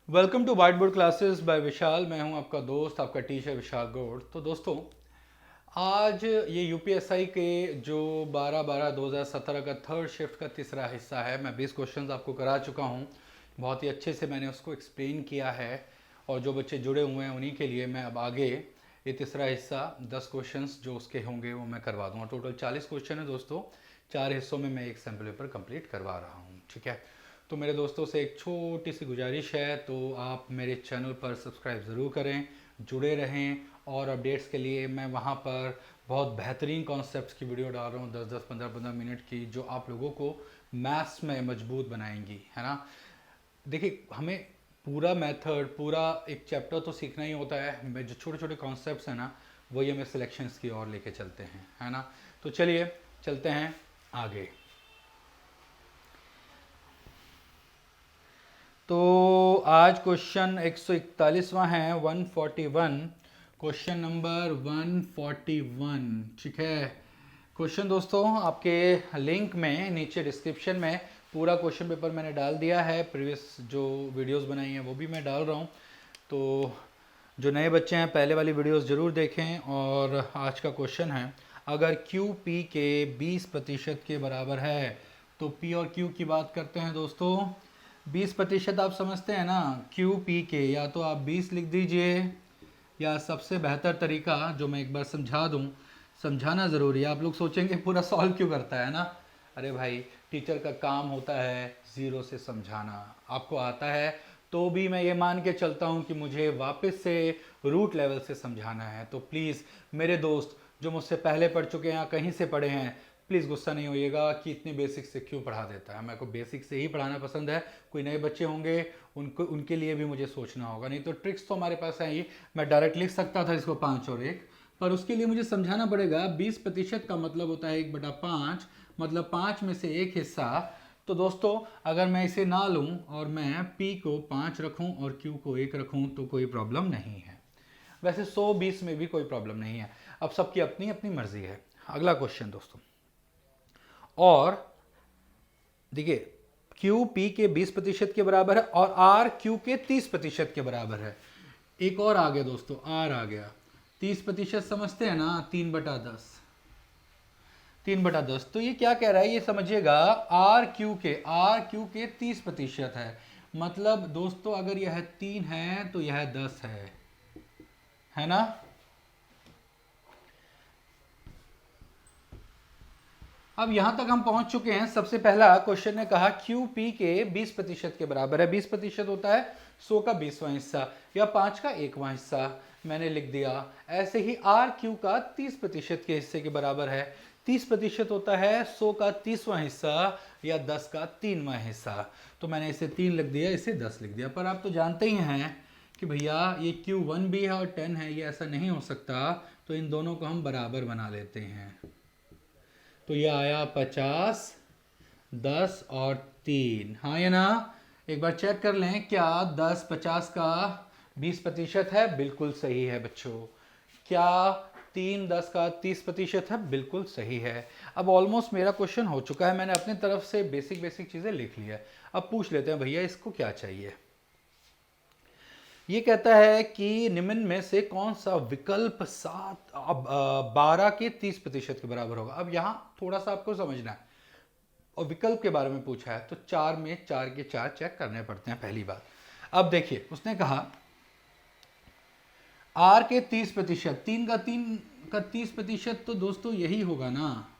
Welcome to white board classes by Vishal. मैं हूं आपका दोस्त, आपका टीचर विशाल गौड़। तो दोस्तों, आज ये यूपीएसआई के जो 12/12/2017 का थर्ड शिफ्ट का तीसरा हिस्सा है। मैं 20 क्वेश्चंस आपको करा चुका हूं। बहुत ही अच्छे से मैंने उसको एक्सप्लेन किया है, और जो बच्चे जुड़े हुए हैं उन्हीं के लिए मैं अब आगे ये तीसरा हिस्सा 10 क्वेश्चंस जो उसके होंगे वो मैं करवा दूंगा। टोटल 40 क्वेश्चन है दोस्तों। 4 हिस्सों में मैं एक सैम्पल पेपर कंप्लीट करवा रहा हूँ, ठीक है। तो मेरे दोस्तों से एक छोटी सी गुजारिश है, तो आप मेरे चैनल पर सब्सक्राइब ज़रूर करें, जुड़े रहें। और अपडेट्स के लिए मैं वहाँ पर बहुत बेहतरीन कॉन्सेप्ट्स की वीडियो डाल रहा हूँ, 10-10 15-15 मिनट की, जो आप लोगों को मैथ्स में मजबूत बनाएंगी, है ना। देखिए, हमें पूरा मेथड, पूरा एक चैप्टर तो सीखना ही होता है। मैं जो छोटे छोटे कॉन्सेप्ट्स हैं ना, वही हमें सिलेक्शंस की ओर लेके चलते हैं, है ना। तो चलिए चलते हैं आगे। तो आज क्वेश्चन 141वां है, 141, क्वेश्चन नंबर 141, ठीक है। क्वेश्चन दोस्तों आपके लिंक में नीचे डिस्क्रिप्शन में पूरा क्वेश्चन पेपर मैंने डाल दिया है। प्रीवियस जो वीडियोस बनाई हैं वो भी मैं डाल रहा हूँ। तो जो नए बच्चे हैं पहले वाली वीडियोस ज़रूर देखें। और आज का क्वेश्चन है, अगर क्यू पी के 20% के बराबर है, तो पी और क्यू की बात करते हैं दोस्तों। 20% आप समझते हैं ना, क्यू पी के, या तो आप 20 लिख दीजिए, या सबसे बेहतर तरीका जो मैं एक बार समझा दूं, समझाना ज़रूरी है। आप लोग सोचेंगे पूरा सॉल्व क्यों करता है ना। अरे भाई, टीचर का काम होता है ज़ीरो से समझाना। आपको आता है तो भी मैं ये मान के चलता हूँ कि मुझे वापस से रूट लेवल से समझाना है। तो प्लीज़ मेरे दोस्त जो मुझसे पहले पढ़ चुके हैं या कहीं से पढ़े हैं, प्लीज़ गुस्सा नहीं होइएगा कि इतनी बेसिक से क्यों पढ़ा देता है। मेरे को बेसिक से ही पढ़ाना पसंद है। कोई नए बच्चे होंगे, उनके लिए भी मुझे सोचना होगा। नहीं तो ट्रिक्स तो हमारे पास है ही। मैं डायरेक्ट लिख सकता था इसको 5 और 1, पर उसके लिए मुझे समझाना पड़ेगा। 20% का मतलब होता है 1/5, मतलब 5 में से एक हिस्सा। तो दोस्तों, अगर मैं इसे ना लूं और मैं P को 5 रखूं और Q को 1 रखूं तो कोई प्रॉब्लम नहीं है। वैसे 100-20 में भी कोई प्रॉब्लम नहीं है। अब सबकी अपनी अपनी मर्जी है। अगला क्वेश्चन दोस्तों, और देखिए, क्यू पी के 20% के बराबर है और आर क्यू के 30% के बराबर है। एक और आ गया दोस्तों, आर आ गया। 30% समझते हैं ना, 3/10, 3/10। तो ये क्या कह रहा है ये समझिएगा, आर क्यू के 30% है। मतलब दोस्तों, अगर यह 3 है तो यह 10 है ना। अब यहां तक हम पहुंच चुके हैं। सबसे पहला क्वेश्चन ने कहा क्यू पी के 20% के बराबर है। 20% होता है 100 का 20वां हिस्सा या 5 का 1वां हिस्सा, मैंने लिख दिया। ऐसे ही आर क्यू का 30% के हिस्से के बराबर है। 30% होता है 100 का 30वां हिस्सा या 10 का 3वां हिस्सा। तो मैंने इसे 3 लिख दिया, इसे 10 लिख दिया। पर आप तो जानते ही हैं कि भैया ये Q1 भी है और 10 है, ये ऐसा नहीं हो सकता। तो इन दोनों को हम बराबर बना लेते हैं। तो ये आया 50, 10 और 3, हाँ या ना। एक बार चेक कर लें, क्या 10 50 का 20% है? बिल्कुल सही है बच्चों। क्या 3 10 का 30% है? बिल्कुल सही है। अब ऑलमोस्ट मेरा क्वेश्चन हो चुका है। मैंने अपनी तरफ से बेसिक बेसिक चीज़ें लिख ली है। अब पूछ लेते हैं, भैया इसको क्या चाहिए। ये कहता है कि निम्न में से कौन सा विकल्प 12 के 30% के बराबर होगा। अब यहाँ थोड़ा सा आपको समझना है, और विकल्प के बारे में पूछा है तो 4 में 4 के 4 चेक करने पड़ते हैं, पहली बात। अब देखिए, उसने कहा आर के 30%, 3 का 3 का 30%, तो दोस्तों यही होगा ना,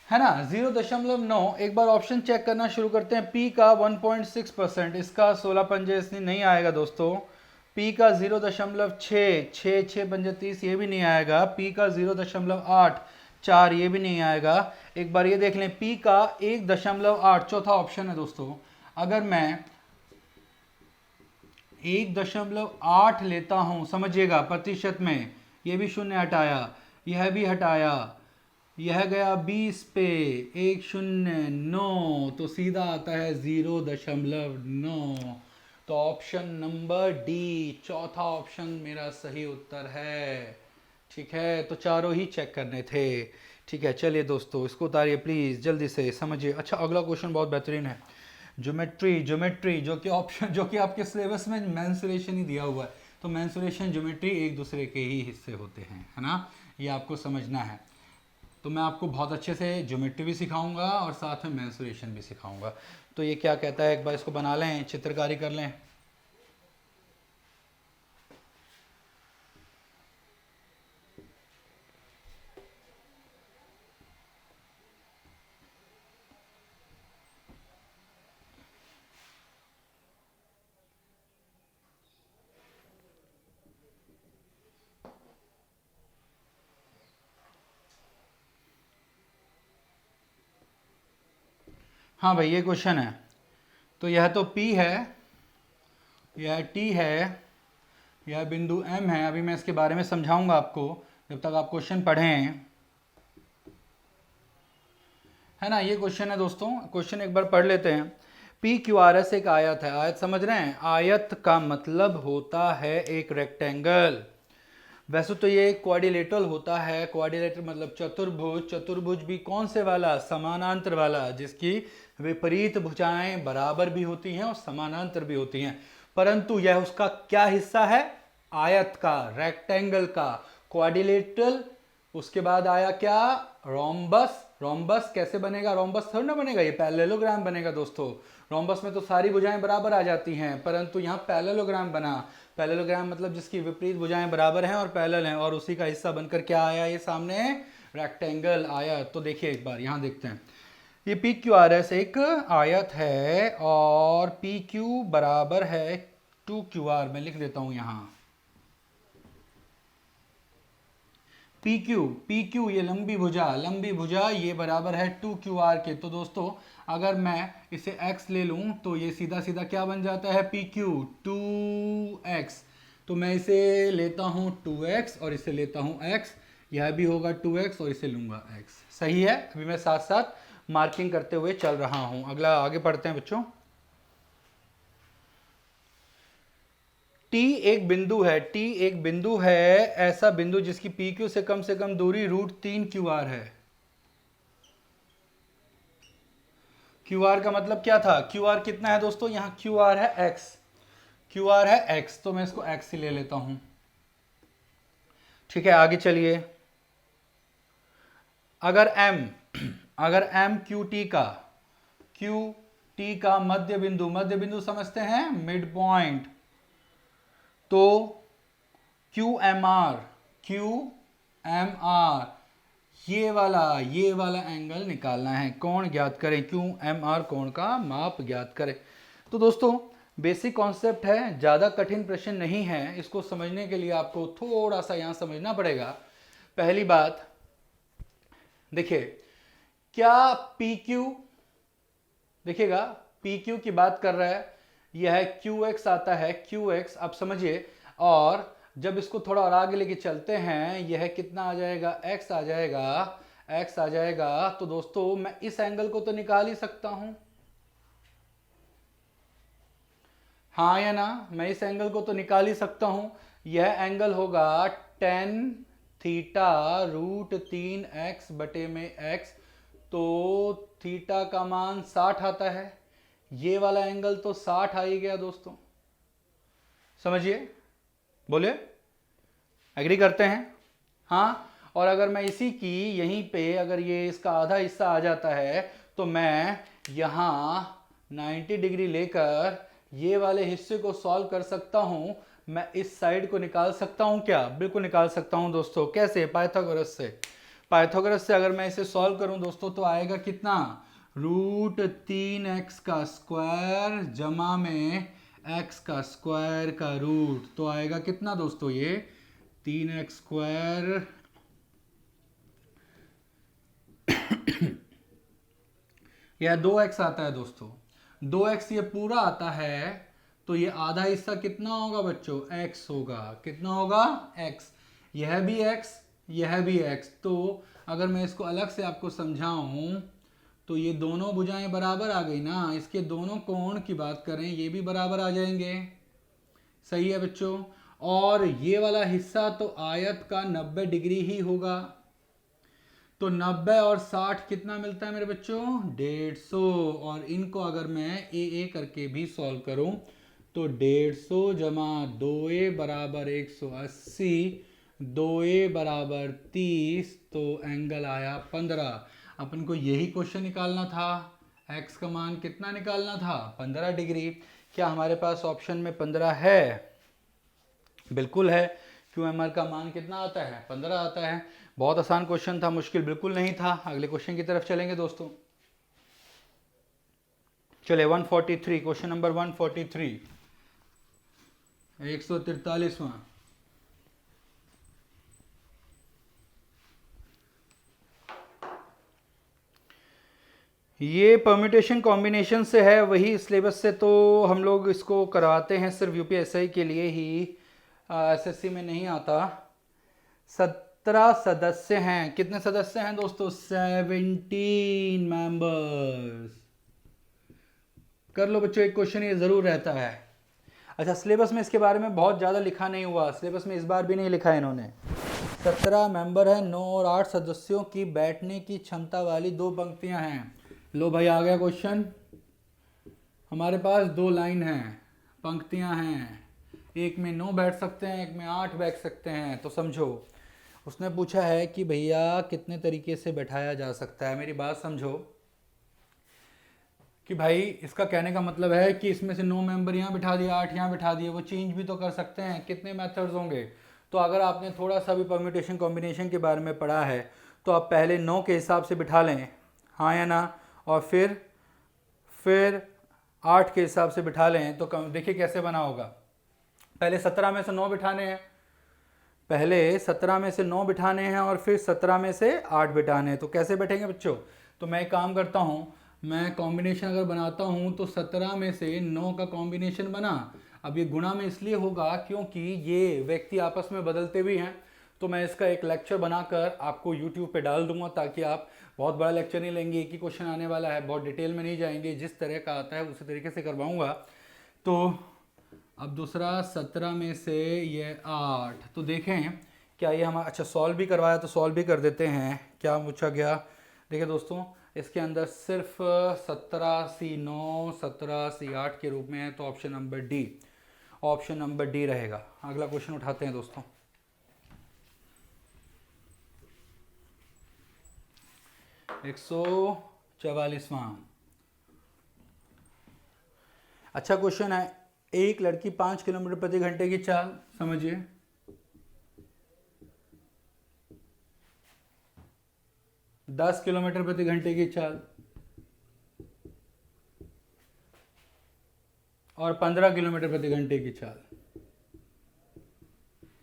है ना, 0.9। एक बार ऑप्शन चेक करना शुरू करते हैं। P का 1.6%, इसका 16 पंजे इसमें नहीं आएगा दोस्तों। P का 0.6, 6 पंजे 30, ये भी नहीं आएगा। P का 0.8, 4, ये भी नहीं आएगा। एक बार ये देख लें, P का 1.8, चौथा ऑप्शन है दोस्तों। अगर मैं 1.8 लेता हूं, समझिएगा प्रतिशत में, ये भी शून्य हटाया, यह भी हटाया, यह गया 20 पे, 109, तो सीधा आता है 0.9। तो ऑप्शन नंबर डी, चौथा ऑप्शन मेरा सही उत्तर है। ठीक है, तो चारों ही चेक करने थे। ठीक है, चलिए दोस्तों इसको उतारिए प्लीज़ जल्दी से, समझिए। अच्छा, अगला क्वेश्चन बहुत बेहतरीन है। ज्योमेट्री जो कि ऑप्शन, जो कि आपके सिलेबस में मेंसुरेशन ही दिया हुआ है, तो मेंसुरेशन ज्योमेट्री एक दूसरे के ही हिस्से होते हैं, है ना, ये आपको समझना है। तो मैं आपको बहुत अच्छे से ज्योमेट्री भी सिखाऊंगा और साथ में मेंसुरेशन भी सिखाऊंगा। तो ये क्या कहता है, एक बार इसको बना लें, चित्रकारी कर लें। हाँ भाई, ये क्वेश्चन है। तो यह तो P है, यह T है, यह बिंदु M है। अभी मैं इसके बारे में समझाऊंगा आपको, जब तक आप क्वेश्चन पढ़ें, है ना। ये क्वेश्चन है दोस्तों, क्वेश्चन एक बार पढ़ लेते हैं। पी क्यू आर एस एक आयत है। आयत समझ रहे हैं? आयत का मतलब होता है एक रेक्टेंगल। वैसे तो ये क्वाड्रिलेटरल होता है, क्वाड्रिलेटरल मतलब चतुर्भुज। चतुर्भुज भी कौन से वाला? समानांतर वाला, जिसकी विपरीत भुजाएं बराबर भी होती हैं और समानांतर भी होती हैं। परंतु यह उसका क्या हिस्सा है? आयत का, रेक्टेंगल का, क्वाड्रिलेटरल। उसके बाद आया क्या? रोम्बस। रोम्बस कैसे बनेगा? रोम्बस थोड़ा ना बनेगा, ये पैरेललोग्राम बनेगा दोस्तों। रोम्बस में तो सारी भुजाएं बराबर आ जाती हैं, परंतु यहाँ पैरेललोग्राम बना। पैरेललोग्राम मतलब जिसकी विपरीत भुजाएं बराबर हैं और पैरेलल हैं, और उसी का हिस्सा बनकर क्या आया ये सामने? रेक्टेंगल आया। तो देखिए एक बार यहाँ देखते हैं, ये पी क्यू आर एस एक आयत है और पी क्यू बराबर है 2QR। मैं लिख देता हूँ यहाँ पी क्यू ये लंबी भुजा ये बराबर है 2QR के। तो दोस्तों अगर मैं इसे x ले लूं तो ये सीधा सीधा क्या बन जाता है? P Q 2x। तो मैं इसे लेता हूं 2x और इसे लेता हूं x, यह भी होगा 2x और इसे लूंगा x। सही है? अभी मैं साथ साथ मार्किंग करते हुए चल रहा हूं। अगला आगे पढ़ते हैं बच्चों। टी एक बिंदु है, टी एक बिंदु है, ऐसा बिंदु जिसकी पी क्यू से कम दूरी √3QR है। क्यू आर का मतलब क्या था? क्यू आर कितना है दोस्तों? यहाँ क्यू आर है x, क्यू आर है x, तो मैं इसको x ही ले लेता हूं। ठीक है, आगे चलिए। अगर m क्यू टी का मध्य बिंदु समझते हैं, मिड पॉइंट, तो क्यू एम आर ये वाला एंगल निकालना है। कोण ज्ञात करें, क्यू एम आर कोण का माप ज्ञात करें। तो दोस्तों बेसिक कॉन्सेप्ट है, ज़्यादा कठिन प्रश्न नहीं है। इसको समझने के लिए आपको थोड़ा सा यहाँ समझना पड़ेगा। पहली बात देखिए, क्या पी क्यू, देखिएगा पी क्यू की बात कर रहा है, यह क्यू एक्स आता है, क्यू एक्स आप समझिए। और जब इसको थोड़ा और आगे लेके चलते हैं, यह कितना आ जाएगा? x आ जाएगा, x आ जाएगा। तो दोस्तों मैं इस एंगल को तो निकाल ही सकता हूं, हाँ या ना? मैं इस एंगल को तो निकाल ही सकता हूं। यह एंगल होगा tan थीटा √3x बटे में x। तो थीटा का मान 60 आता है, ये वाला एंगल तो 60 आ ही गया दोस्तों। समझिए, बोले एग्री करते हैं? हाँ। और अगर मैं इसी की यहीं पे अगर ये इसका आधा हिस्सा आ जाता है, तो मैं यहाँ 90 डिग्री लेकर ये वाले हिस्से को सॉल्व कर सकता हूँ। मैं इस साइड को निकाल सकता हूँ क्या? बिल्कुल निकाल सकता हूँ दोस्तों। कैसे? पाइथागोरस से। पाइथागोरस से अगर मैं इसे सॉल्व करूँ दोस्तों, तो आएगा कितना? √3x का स्क्वायर जमा में x का स्क्वायर का रूट, तो आएगा कितना दोस्तों? ये 3x स्क्वायर यह 2x आता है दोस्तों। 2x ये पूरा आता है, तो ये आधा हिस्सा कितना होगा बच्चों? x होगा। कितना होगा? x। यह भी x, यह भी x। तो अगर मैं इसको अलग से आपको समझाऊं, तो ये दोनों भुजाएं बराबर आ गई ना। इसके दोनों कोण की बात करें, ये भी बराबर आ जाएंगे। सही है बच्चों? और ये वाला हिस्सा तो आयत का 90 डिग्री ही होगा। तो 90 और 60 कितना मिलता है मेरे बच्चों? 150। और इनको अगर मैं ए करके भी सॉल्व करूं तो 150 जमा 2a बराबर 180, 2a बराबर 30, तो एंगल आया 15। अपन को यही क्वेश्चन निकालना था, x का मान कितना निकालना था? 15 डिग्री। क्या हमारे पास ऑप्शन में 15 है? बिल्कुल है। QMR का मान कितना आता है? 15 आता है। बहुत आसान क्वेश्चन था, मुश्किल बिल्कुल नहीं था। अगले क्वेश्चन की तरफ चलेंगे दोस्तों। चले 143, क्वेश्चन नंबर 143, 143वां। ये परम्यूटेशन कॉम्बिनेशन से है, वही सिलेबस से तो हम लोग इसको करवाते हैं सिर्फ यूपीएसआई के लिए ही, एसएससी में नहीं आता। 17 सदस्य हैं। कितने सदस्य हैं दोस्तों? 17 मेंबर्स। कर लो बच्चों, एक क्वेश्चन ये जरूर रहता है। अच्छा, सिलेबस में इसके बारे में बहुत ज़्यादा लिखा नहीं हुआ, सिलेबस में इस बार भी नहीं लिखा है इन्होंने। 17 मेंबर है, 9 और 8 सदस्यों की बैठने की क्षमता वाली 2 पंक्तियां हैं। लो भाई, आ गया क्वेश्चन। हमारे पास 2 लाइन हैं, पंक्तियां हैं, एक में 9 बैठ सकते हैं, एक में 8 बैठ सकते हैं। तो समझो, उसने पूछा है कि भैया कितने तरीके से बैठाया जा सकता है। मेरी बात समझो कि भाई इसका कहने का मतलब है कि इसमें से 9 मेंबर यहाँ बिठा दिए, 8 यहाँ बिठा दिए, वो चेंज भी तो कर सकते हैं। कितने मेथड्स होंगे? तो अगर आपने थोड़ा सा भी परम्यूटेशन कॉम्बिनेशन के बारे में पढ़ा है तो आप पहले 9 के हिसाब से बिठा लें, हाँ या ना, और फिर 8 के हिसाब से बिठा लें। तो देखिए कैसे बना होगा। पहले 17 में से 9 बिठाने हैं, पहले 17 में से 9 बिठाने हैं और फिर 17 में से 8 बिठाने हैं। तो कैसे बैठेंगे बच्चों? तो मैं एक काम करता हूँ, मैं कॉम्बिनेशन अगर बनाता हूँ तो 17 में से 9 का कॉम्बिनेशन बना। अब ये गुणा में इसलिए होगा क्योंकि ये व्यक्ति आपस में बदलते भी हैं। तो मैं इसका एक लेक्चर बनाकर आपको YouTube पे डाल दूंगा, ताकि आप बहुत बड़ा लेक्चर नहीं लेंगे, एक ही क्वेश्चन आने वाला है, बहुत डिटेल में नहीं जाएंगे, जिस तरह का आता है उसी तरीके से करवाऊँगा। तो अब दूसरा 17 में से ये 8, तो देखें क्या ये हमारा, अच्छा सॉल्व भी करवाया तो सॉल्व भी कर देते हैं। क्या पूछा गया? देखिए दोस्तों, इसके अंदर सिर्फ 17C9 17C8 के रूप में है, तो option number D, option number D रहेगा। अगला क्वेश्चन उठाते हैं दोस्तों। एक 144वां। अच्छा क्वेश्चन है। एक लड़की 5 किलोमीटर प्रति घंटे की चाल, समझिए, 10 किलोमीटर प्रति घंटे की चाल और 15 किलोमीटर प्रति घंटे की चाल,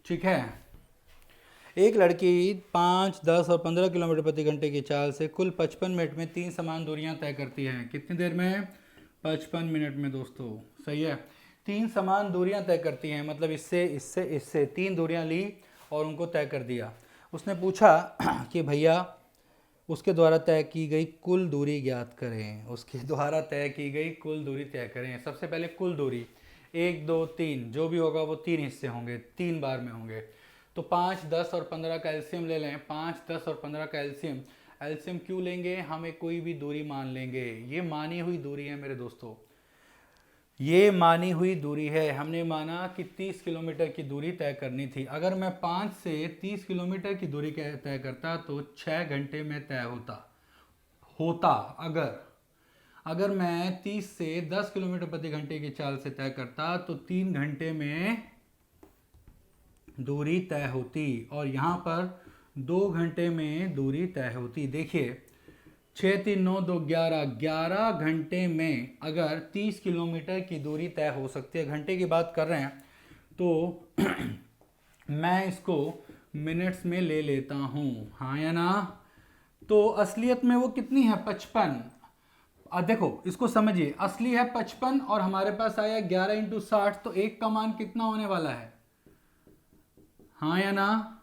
ठीक है। एक लड़की 5, 10 और 15 किलोमीटर प्रति घंटे की चाल से कुल 55 मिनट में 3 समान दूरियां तय करती है। कितनी देर में? 55 मिनट में दोस्तों, सही है। 3 समान दूरियां तय करती हैं, मतलब इससे इससे इससे 3 दूरियां ली और उनको तय कर दिया। उसने पूछा कि भैया उसके द्वारा तय की गई कुल दूरी ज्ञात करें। उसके द्वारा तय की गई कुल दूरी तय करें। सबसे पहले कुल दूरी 1, 2, 3 जो भी होगा वो 3 हिस्से होंगे, 3 बार में होंगे। तो 5, 10 और 15 का एलसीएम ले लें। 5, 10 और 15 का एलसीएम, एलसीएम क्यों लेंगे? हमें कोई भी दूरी मान लेंगे। ये मानी हुई दूरी है मेरे दोस्तों, ये मानी हुई दूरी है। हमने माना कि 30 किलोमीटर की दूरी तय करनी थी। अगर मैं 5 से 30 किलोमीटर की दूरी तय करता तो 6 घंटे में तय होता। अगर मैं 30 से 10 किलोमीटर प्रति घंटे की चाल से तय करता तो 3 घंटे में दूरी तय होती, और यहाँ पर 2 घंटे में दूरी तय होती। देखिए 6, 3, 9, 2, 11 घंटे में अगर 30 किलोमीटर की दूरी तय हो सकती है, घंटे की बात कर रहे हैं, तो मैं इसको मिनट्स में ले लेता हूँ, हाँ या ना। तो असलियत में वो कितनी है? 55। देखो इसको समझिए, असली है 55 और हमारे पास आया 11 × 60, तो एक का मान कितना होने वाला है, हाँ या ना।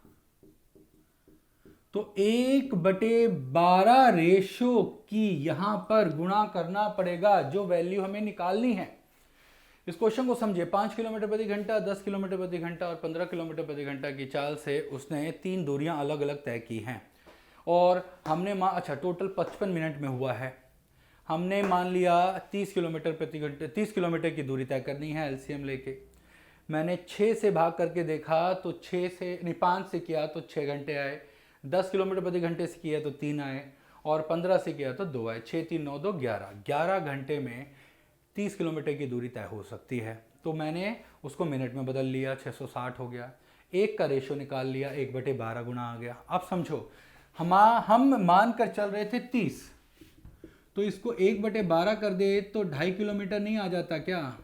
तो 1/12 रेशो की यहां पर गुणा करना पड़ेगा, जो वैल्यू हमें निकालनी है। इस क्वेश्चन को समझिए। 5 किलोमीटर प्रति घंटा, 10 किलोमीटर प्रति घंटा और 15 किलोमीटर प्रति घंटा की चाल से उसने 3 दूरियां अलग अलग तय की हैं। और हमने अच्छा टोटल 55 मिनट में हुआ है। हमने मान लिया 30 किलोमीटर प्रति घंटे 30 किलोमीटर की दूरी तय करनी है एलसीएम लेके। मैंने 6 से भाग करके देखा तो 6 से नहीं 5 से किया तो 6 घंटे आए, 10 किलोमीटर प्रति घंटे से किया तो 3 आए, और 15 से किया तो 2 आए। 6 3 9 2 11 11 घंटे में 30 किलोमीटर की दूरी तय हो सकती है। तो मैंने उसको मिनट में बदल लिया, 660 हो गया। एक का रेशो निकाल लिया, 1/12 गुना आ गया। अब समझो हम मान कर चल रहे थे 30, तो इसको 1/12 कर दे तो 2.5 किलोमीटर नहीं आ जाता क्या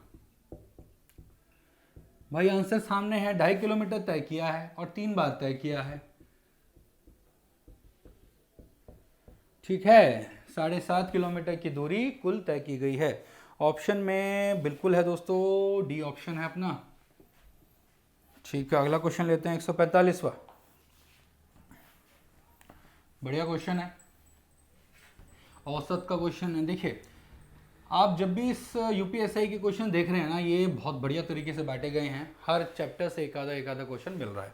भाई? आंसर सामने है, 2.5 किलोमीटर तय किया है और 3 बार तय किया है। ठीक है, 7.5 किलोमीटर की दूरी कुल तय की गई है। ऑप्शन में बिल्कुल है दोस्तों, डी ऑप्शन है अपना। ठीक है, अगला क्वेश्चन लेते हैं 145वां। बढ़िया क्वेश्चन है, औसत का क्वेश्चन है। देखिए आप जब भी इस यूपीएसआई के क्वेश्चन देख रहे हैं ना, ये बहुत बढ़िया तरीके से बांटे गए हैं, हर चैप्टर से एक आधा क्वेश्चन मिल रहा है।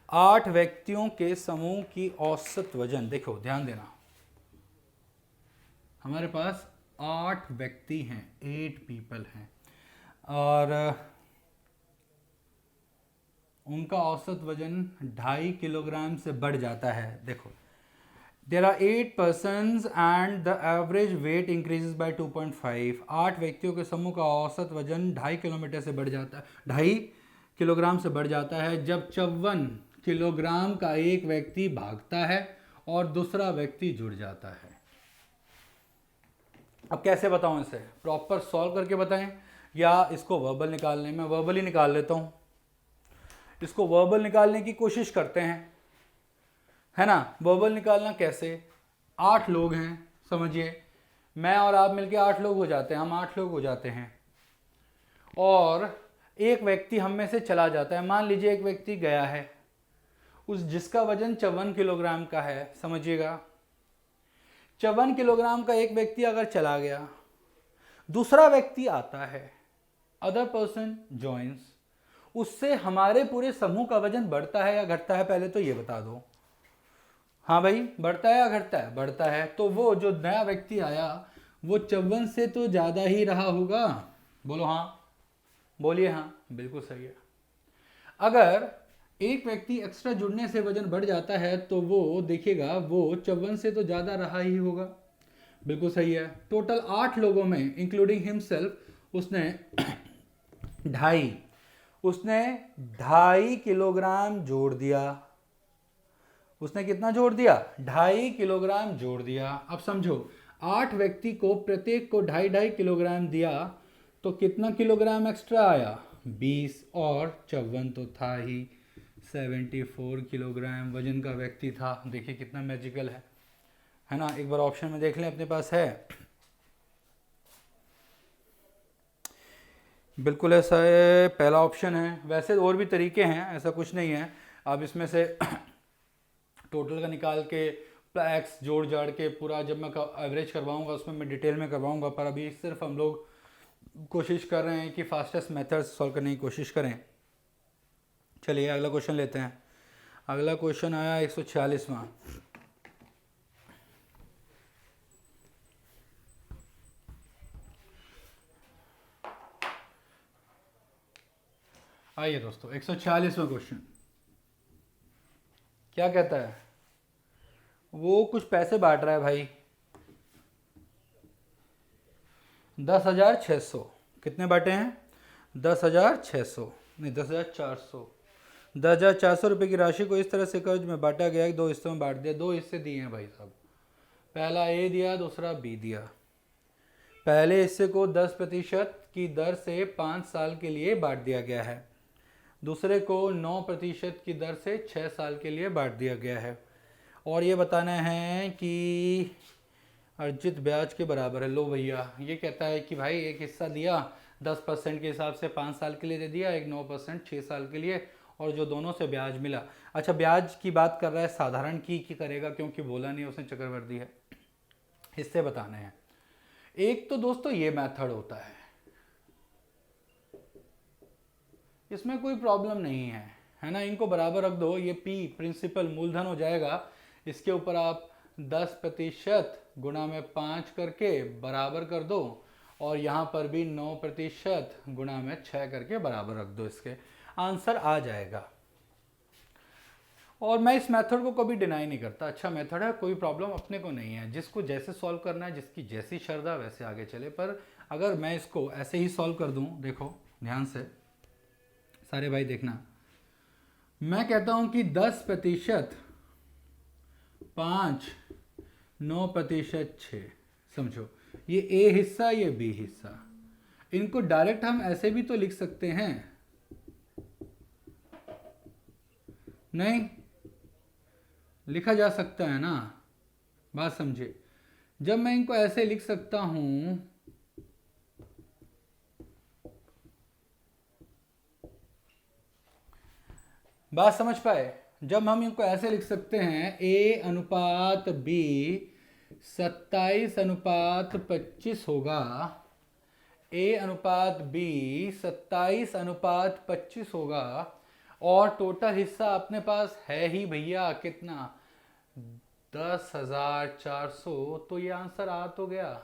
8 व्यक्तियों के समूह की औसत वजन, देखो ध्यान देना, हमारे पास 8 व्यक्ति हैं, 8 पीपल हैं, और उनका औसत वजन 2.5 किलोग्राम से बढ़ जाता है। देखो there are 8 persons and the average weight increases by 2.5। 8 व्यक्तियों के समूह का औसत वजन 2.5 किलोमीटर से बढ़ जाता है, 2.5 किलोग्राम से बढ़ जाता है जब 54 किलोग्राम का एक व्यक्ति भागता है और दूसरा व्यक्ति जुड़ जाता है। अब कैसे बताऊं इसे, प्रॉपर सॉल्व करके बताएं या इसको वर्बल निकालने में? वर्बल ही निकाल लेता हूं, इसको वर्बल निकालने की कोशिश करते हैं, है ना। वर्बल निकालना कैसे? 8 लोग हैं, समझिए मैं और आप मिलके 8 लोग हो जाते हैं, हम 8 लोग हो जाते हैं, और एक व्यक्ति हम में से चला जाता है। मान लीजिए एक व्यक्ति गया है, उस जिसका वजन 54 किलोग्राम का है, समझिएगा 54 किलोग्राम का एक व्यक्ति अगर चला गया, दूसरा व्यक्ति आता है, अदर पर्सन जॉइंस, उससे हमारे पूरे समूह का वजन बढ़ता है या घटता है? पहले तो ये बता दो। हाँ भाई, बढ़ता है या घटता है? बढ़ता है। तो वो जो नया व्यक्ति आया वो 54 से तो ज़्यादा ही रहा होगा। बोलो हाँ, बोलिए हाँ, बिल्कुल सही है। अगर एक व्यक्ति एक्स्ट्रा जुड़ने से वजन बढ़ जाता है तो वो देखिएगा वो 54 से तो ज़्यादा रहा ही होगा। बिल्कुल सही है। टोटल 8 लोगों में इंक्लूडिंग हिमसेल्फ उसने 2.5 किलोग्राम जोड़ दिया। उसने कितना जोड़ दिया? 2.5 किलोग्राम जोड़ दिया। अब समझो 8 व्यक्ति को प्रत्येक को 2.5 किलोग्राम दिया तो कितना किलोग्राम एक्स्ट्रा आया? 20, और 54 तो था ही, 74 किलोग्राम वजन का व्यक्ति था। देखिए कितना मैजिकल है ना। एक बार ऑप्शन में देख लें, अपने पास है, बिल्कुल ऐसा है, पहला ऑप्शन है। वैसे और भी तरीके हैं, ऐसा कुछ नहीं है। आप इसमें से टोटल का निकाल के एक्स जोड़ जाड़ के पूरा जब मैं एवरेज करवाऊंगा उसमें मैं डिटेल में करवाऊंगा, पर अभी सिर्फ हम लोग कोशिश कर रहे हैं कि फास्टेस्ट मेथड सॉल्व करने की कोशिश करें। चलिए अगला क्वेश्चन लेते हैं। अगला क्वेश्चन आया 146वां। आइए दोस्तों, 146वां क्वेश्चन क्या कहता है? वो कुछ पैसे बांट रहा है भाई, 10,600। कितने बांटे हैं? 10,600 नहीं, 10,400। 10,400 रुपये की राशि को इस तरह से कर्ज में बांटा गया कि 2 हिस्सों में बांट दिया। 2 हिस्से दिए हैं भाई साहब, पहला ए दिया, दूसरा बी दिया। पहले हिस्से को 10% की दर से 5 साल के लिए बांट दिया गया है, दूसरे को 9% की दर से 6 साल के लिए बांट दिया गया है, और ये बताना है कि अर्जित ब्याज के बराबर है। लो भैया, ये कहता है कि भाई एक हिस्सा दिया 10% के हिसाब से 5 साल के लिए दे दिया, एक 9% 6 साल के लिए, और जो दोनों से ब्याज मिला। अच्छा, ब्याज की बात कर रहा है, साधारण की करेगा क्योंकि बोला नहीं उसने चक्रवर्ती है। हिस्से बताने हैं। एक तो दोस्तों ये मेथड होता है, इसमें कोई प्रॉब्लम नहीं है ना। इनको बराबर रख दो, ये पी प्रिंसिपल मूलधन हो जाएगा, इसके ऊपर आप 10% गुणा में 5 करके बराबर कर दो, और यहाँ पर भी 9% गुणा में 6 करके बराबर रख दो, इसके आंसर आ जाएगा। और मैं इस मेथड को कभी डिनाई नहीं करता, अच्छा मेथड है, कोई प्रॉब्लम अपने को नहीं है, जिसको जैसे सॉल्व करना है, जिसकी जैसी श्रद्धा वैसे आगे चले। पर अगर मैं इसको ऐसे ही सॉल्व कर दूं, देखो ध्यान से सारे भाई देखना, मैं कहता हूं कि 10% 5 9% 6, समझो ये ए हिस्सा ये बी हिस्सा, इनको डायरेक्ट हम ऐसे भी तो लिख सकते हैं, नहीं लिखा जा सकता है ना, बात समझे। जब मैं इनको ऐसे लिख सकता हूं, बात समझ पाए, जब हम इनको ऐसे लिख सकते हैं ए अनुपात बी 27:25 होगा, ए अनुपात बी 27:25 होगा, और टोटल हिस्सा अपने पास है ही भैया कितना 10,400, तो ये आंसर आ तो गया,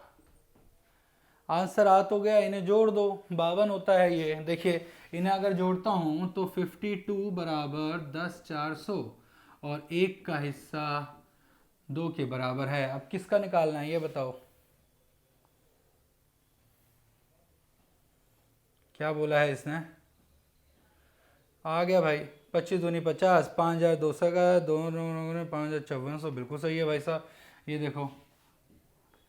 आंसर आ तो गया। इन्हें जोड़ दो, 52 होता है ये, देखिए इन्हें अगर जोड़ता हूं तो 52 बराबर 10,400 और एक का हिस्सा 2 के बराबर है। अब किसका निकालना है ये बताओ, क्या बोला है इसने, आ गया भाई, 25 दूनी 50, 5,200 का 5,5400, बिल्कुल सही है भाई साहब। ये देखो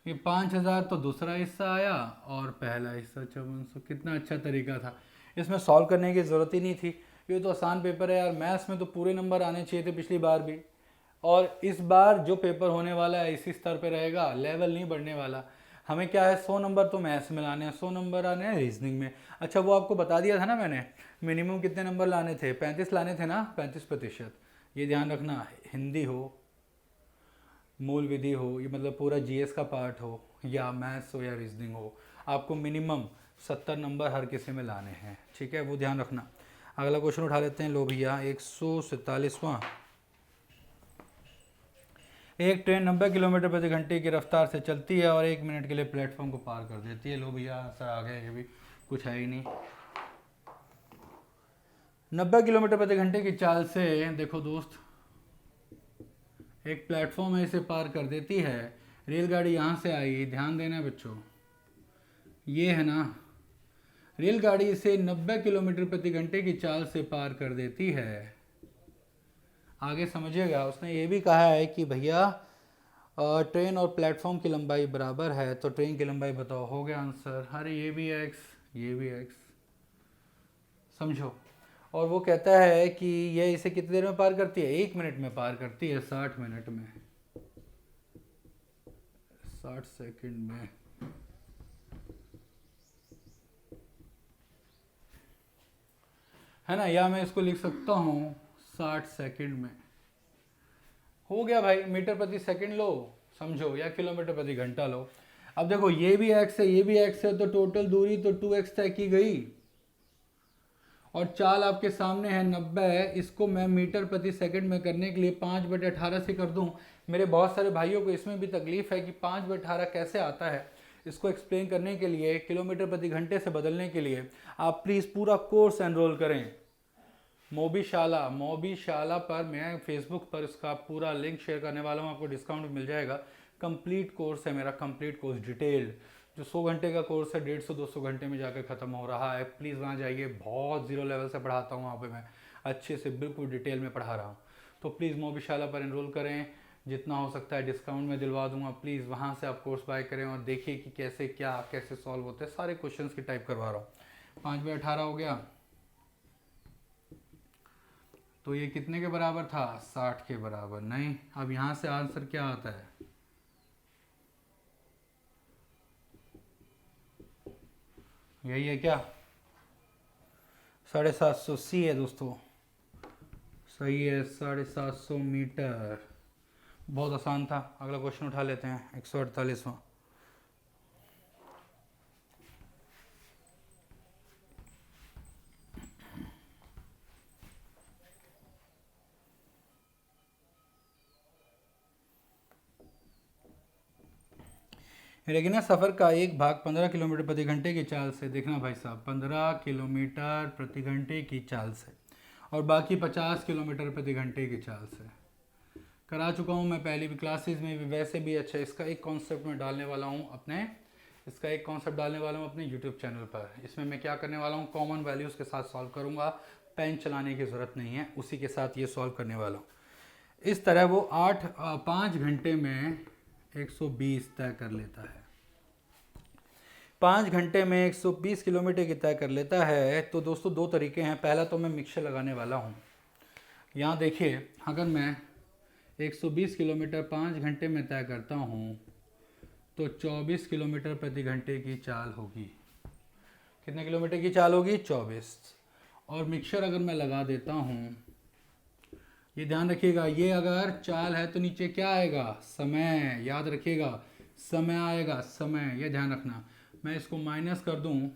ये 5,000 तो दूसरा हिस्सा आया और पहला हिस्सा 5400, कितना अच्छा तरीका था, इसमें सॉल्व करने की ज़रूरत ही नहीं थी। ये तो आसान पेपर है यार, मैथ्स में तो पूरे नंबर आने चाहिए थे पिछली बार भी, और इस बार जो पेपर होने वाला है इसी स्तर पे रहेगा, लेवल नहीं बढ़ने वाला। हमें क्या है 100 नंबर तो मैथ्स में लाने हैं, 100 नंबर आने हैं रीजनिंग में। अच्छा वो आपको बता दिया था ना मैंने, मिनिमम कितने नंबर लाने थे, 35 लाने थे ना, 35%। ये ध्यान रखना, हिंदी हो, मूल विधि हो, ये मतलब पूरा जीएस का पार्ट हो, या मैथ्स हो या रीजनिंग हो, आपको मिनिमम 70 नंबर हर किसी में लाने हैं, ठीक है, वो ध्यान रखना। अगला क्वेश्चन उठा लेते हैं, लो भैया 147वां। एक ट्रेन 90 किलोमीटर प्रति घंटे की रफ्तार से चलती है और 1 मिनट के लिए प्लेटफॉर्म को पार कर देती है। लो भैया आंसर आ गया, ये भी कुछ है ही नहीं। 90 किलोमीटर प्रति घंटे की चाल से देखो दोस्त, एक प्लेटफॉर्म है, इसे पार कर देती है, रेलगाड़ी यहाँ से आई, ध्यान देना बच्चों, ये है ना, रेलगाड़ी इसे 90 किलोमीटर प्रति घंटे की चाल से पार कर देती है। आगे समझिएगा, उसने ये भी कहा है कि भैया ट्रेन और प्लेटफॉर्म की लंबाई बराबर है, तो ट्रेन की लंबाई बताओ, हो गया आंसर। अरे ये भी एक्स, ये भी एक्स, समझो। और वो कहता है कि ये इसे कितनी देर में पार करती है, 1 मिनट में पार करती है, 60 मिनट में, 60 सेकंड में, है ना, या मैं इसको लिख सकता हूँ 60 सेकंड में। हो गया भाई, मीटर प्रति सेकंड लो, समझो, या किलोमीटर प्रति घंटा लो। अब देखो ये भी एक्स है, ये भी एक्स है, तो टोटल दूरी तो 2x तय की गई, और चाल आपके सामने है 90 है, इसको मैं मीटर प्रति सेकंड में करने के लिए 5/18 से कर दूं। मेरे बहुत सारे भाइयों को इसमें भी तकलीफ है कि 5/18 कैसे आता है, इसको एक्सप्लेन करने के लिए, किलोमीटर प्रति घंटे से बदलने के लिए आप प्लीज़ पूरा कोर्स एनरोल करें मोबीशाला पर। मैं फेसबुक पर इसका पूरा लिंक शेयर करने वाला हूँ, आपको डिस्काउंट मिल जाएगा। कंप्लीट कोर्स है मेरा, कंप्लीट कोर्स डिटेल्ड, जो 100 घंटे का कोर्स है 150-200 घंटे में जाकर ख़त्म हो रहा है। प्लीज़ वहाँ जाइए, बहुत ज़ीरो लेवल से पढ़ाता हूँ वहाँ पे मैं, अच्छे से बिल्कुल डिटेल में पढ़ा रहा हूँ। तो प्लीज़ मोबीशाला पर एनरोल करें, जितना हो सकता है डिस्काउंट में दिलवा दूंगा। प्लीज़ वहाँ से आप कोर्स बाय करें और देखिए कि कैसे क्या कैसे सॉल्व होते हैं, सारे क्वेश्चन की टाइप करवा रहा हूँ। 5/18 हो गया, तो ये कितने के बराबर था, 60 के बराबर। नहीं, अब यहाँ से आंसर क्या आता है, यही है क्या, 750 सी है दोस्तों, सही है, 750 मीटर। बहुत आसान था। अगला क्वेश्चन उठा लेते हैं, 148वां। रेगिना सफ़र का एक भाग 15 किलोमीटर प्रति घंटे की चाल से, देखना भाई साहब 15 किलोमीटर प्रति घंटे की चाल से, और बाकी 50 किलोमीटर प्रति घंटे की चाल से करा चुका हूँ मैं पहली भी क्लासेस में भी, वैसे भी। अच्छा, इसका एक कॉन्सेप्ट मैं डालने वाला हूँ अपने यूट्यूब चैनल पर। इसमें मैं क्या करने वाला हूँ, कॉमन वैल्यूज़ के साथ सॉल्व करूँगा, पेन चलाने की ज़रूरत नहीं है, उसी के साथ ये सॉल्व करने वाला हूँ। इस तरह वो 5 घंटे में 120 तय कर लेता है, 5 घंटे में 120 किलोमीटर की तय कर लेता है। तो दोस्तों दो तरीके हैं। पहला तो मैं मिक्सर लगाने वाला हूँ। यहाँ देखिए, अगर मैं 120 किलोमीटर 5 घंटे में तय करता हूँ तो 24 किलोमीटर प्रति घंटे की चाल होगी। कितने किलोमीटर की चाल होगी? 24। और मिक्सर अगर मैं लगा देता हूँ, ये ध्यान रखिएगा, ये अगर चाल है तो नीचे क्या आएगा? समय। याद रखिएगा, समय आएगा, समय, ये ध्यान रखना। मैं इसको माइनस कर दूं,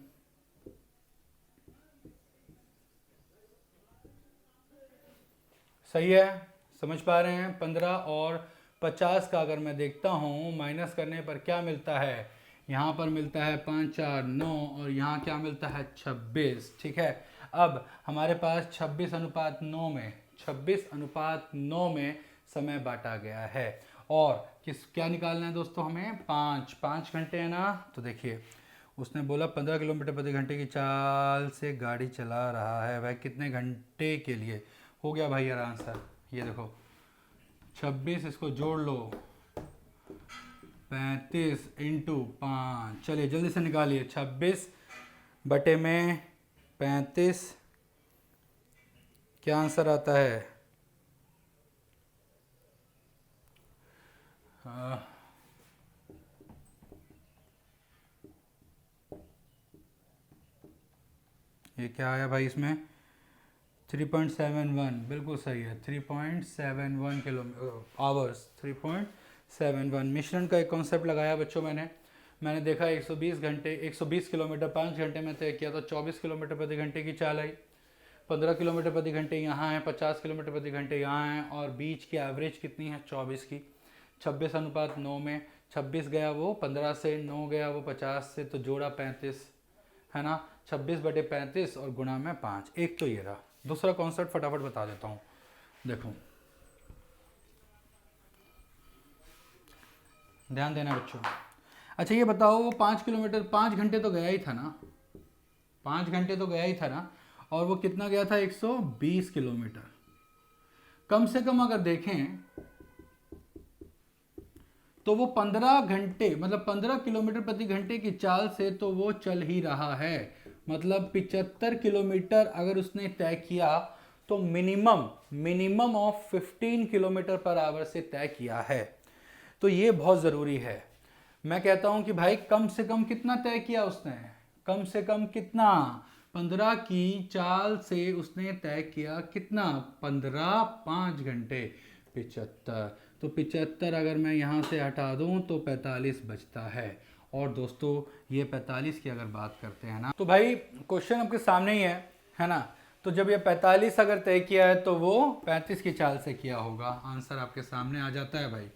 सही है? समझ पा रहे हैं? 15 और 50 का अगर मैं देखता हूं, माइनस करने पर क्या मिलता है? यहाँ पर मिलता है 5 4 9, और यहाँ क्या मिलता है? 26। ठीक है, अब हमारे पास 26:9 में समय बांटा गया है। और क्या निकालना है दोस्तों हमें? 5 घंटे है ना। तो देखिए, उसने बोला 15 किलोमीटर प्रति घंटे की चाल से गाड़ी चला रहा है, वह कितने घंटे के लिए? हो गया भाई यार आंसर, ये देखो 26, इसको जोड़ लो 35 इंटू 5। चलिए जल्दी से निकालिए, 26/35 क्या आंसर आता है? ये क्या आया भाई इसमें? 3.71, बिल्कुल सही है, 3.71 किलोमीटर आवर्स, 3.71। मिश्रण का एक कॉन्सेप्ट लगाया बच्चों मैंने देखा 120 किलोमीटर 5 घंटे में तय किया तो 24 किलोमीटर प्रति घंटे की चाल आई। 15 किलोमीटर प्रति घंटे यहाँ है, 50 किलोमीटर प्रति घंटे यहाँ है, और बीच की एवरेज कितनी है? 24 की। 26:9 में 26 गया वो 15 से, 9 गया वो 50 से, तो जोड़ा 35 है ना। 26/35 और गुणा में 5। एक तो ये रहा। दूसरा कॉन्सेप्ट फटाफट बता देता हूँ, देखो ध्यान देना बच्चों। अच्छा ये बताओ, वो 5 किलोमीटर 5 घंटे तो गया ही था ना, 5 घंटे तो गया ही था ना, और वो कितना गया था? 120 किलोमीटर। कम से कम अगर देखें तो वो 15 घंटे, मतलब 15 किलोमीटर प्रति घंटे की चाल से तो वो चल ही रहा है। मतलब 75 किलोमीटर अगर उसने तय किया तो minimum of 15 kilometre per hour से तय किया है। तो ये बहुत ज़रूरी है। मैं कहता हूं कि भाई कम से कम कितना तय किया उसने? कम से कम कितना? 15 की चाल से उसने तय किया कितना? 15, 5 घंटे 75। तो 75 अगर मैं यहाँ से हटा दूँ तो 45 बचता है। और दोस्तों ये 45 की अगर बात करते हैं ना, तो भाई क्वेश्चन आपके सामने ही है ना। तो जब ये 45 अगर तय किया है तो वो 35 की चाल से किया होगा। आंसर आपके सामने आ जाता है भाई।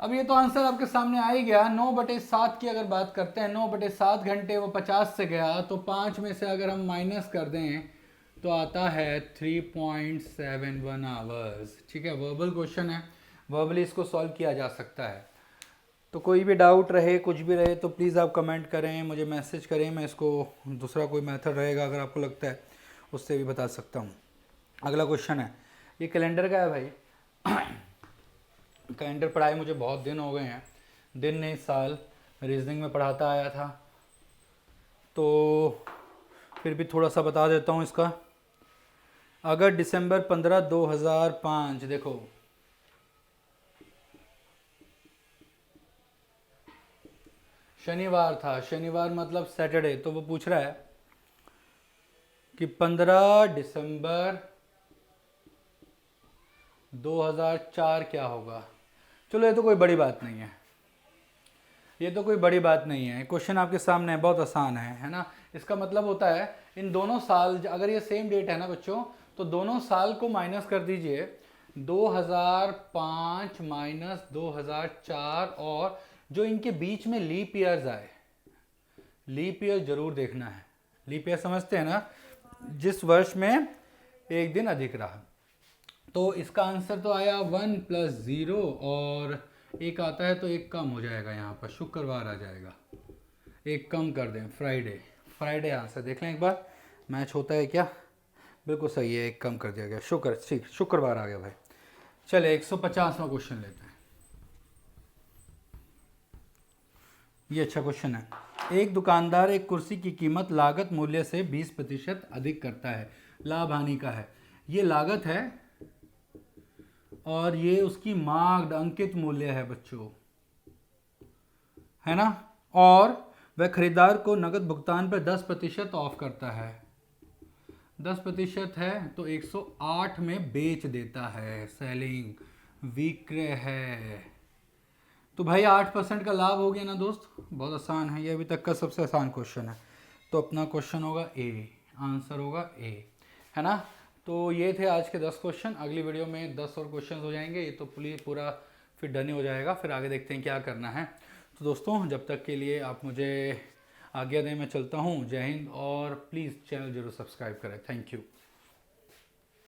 अब ये तो आंसर आपके सामने आ ही गया। 9/7 की अगर बात करते हैं, 9/7 घंटे वो 50 से गया, तो 5 में से अगर हम माइनस कर दें तो आता है 3.71 आवर्स। ठीक है, वर्बल क्वेश्चन है, वर्बली इसको सॉल्व किया जा सकता है। तो कोई भी डाउट रहे, कुछ भी रहे, तो प्लीज़ आप कमेंट करें, मुझे मैसेज करें, मैं इसको दूसरा कोई मेथड रहेगा अगर आपको लगता है उससे भी बता सकता हूँ। अगला क्वेश्चन है, ये कैलेंडर का है भाई। कैलेंडर पढ़ाए मुझे बहुत दिन हो गए हैं, दिन नहीं साल, रीजनिंग में पढ़ाता आया था, तो फिर भी थोड़ा सा बता देता हूँ इसका। अगर दिसंबर 15, 2005, देखो शनिवार था, शनिवार मतलब सैटरडे, तो वो पूछ रहा है कि 15 दिसंबर 2004 क्या होगा। चलो ये तो कोई बड़ी बात नहीं है, ये तो कोई बड़ी बात नहीं है, क्वेश्चन आपके सामने है, बहुत आसान है ना। इसका मतलब होता है इन दोनों साल, अगर ये सेम डेट है ना बच्चों, तो दोनों साल को माइनस कर दीजिए, 2005 माइनस 2004, और जो इनके बीच में लीप ईयर्स आए, लीप ईयर जरूर देखना है। लीप ईयर समझते हैं ना, जिस वर्ष में एक दिन अधिक रहा। तो इसका आंसर तो आया 1 + 0, और एक आता है तो एक कम हो जाएगा, यहाँ पर शुक्रवार आ जाएगा, एक कम कर दें, फ्राइडे। फ्राइडे आंसर देख लें एक बार, मैच होता है क्या? बिल्कुल सही है, एक कम कर दिया गया, ठीक, शुक्रवार आ गया भाई। चले 150वां क्वेश्चन लेते हैं। ये अच्छा क्वेश्चन है। एक दुकानदार एक कुर्सी की कीमत लागत मूल्य से 20% अधिक करता है, लाभ हानि का है। ये लागत है और ये उसकी मार्क्ड अंकित मूल्य है बच्चों, है ना। और वह खरीदार को नगद भुगतान पर 10% ऑफ करता है। 10% है तो 108 में बेच देता है, सेलिंग, विक्रय है। तो भाई 8% का लाभ हो गया ना दोस्त, बहुत आसान है, ये अभी तक का सबसे आसान क्वेश्चन है। तो अपना क्वेश्चन होगा ए, आंसर होगा ए, है ना। तो ये थे आज के 10 क्वेश्चन। अगली वीडियो में 10 और क्वेश्चन हो जाएंगे, ये तो पूरा फिर डन ही हो जाएगा, फिर आगे देखते हैं क्या करना है। तो दोस्तों जब तक के लिए आप मुझे आज्ञा दें, मैं चलता हूँ। जय हिंद, और प्लीज़ चैनल जरूर सब्सक्राइब करें। Thank you.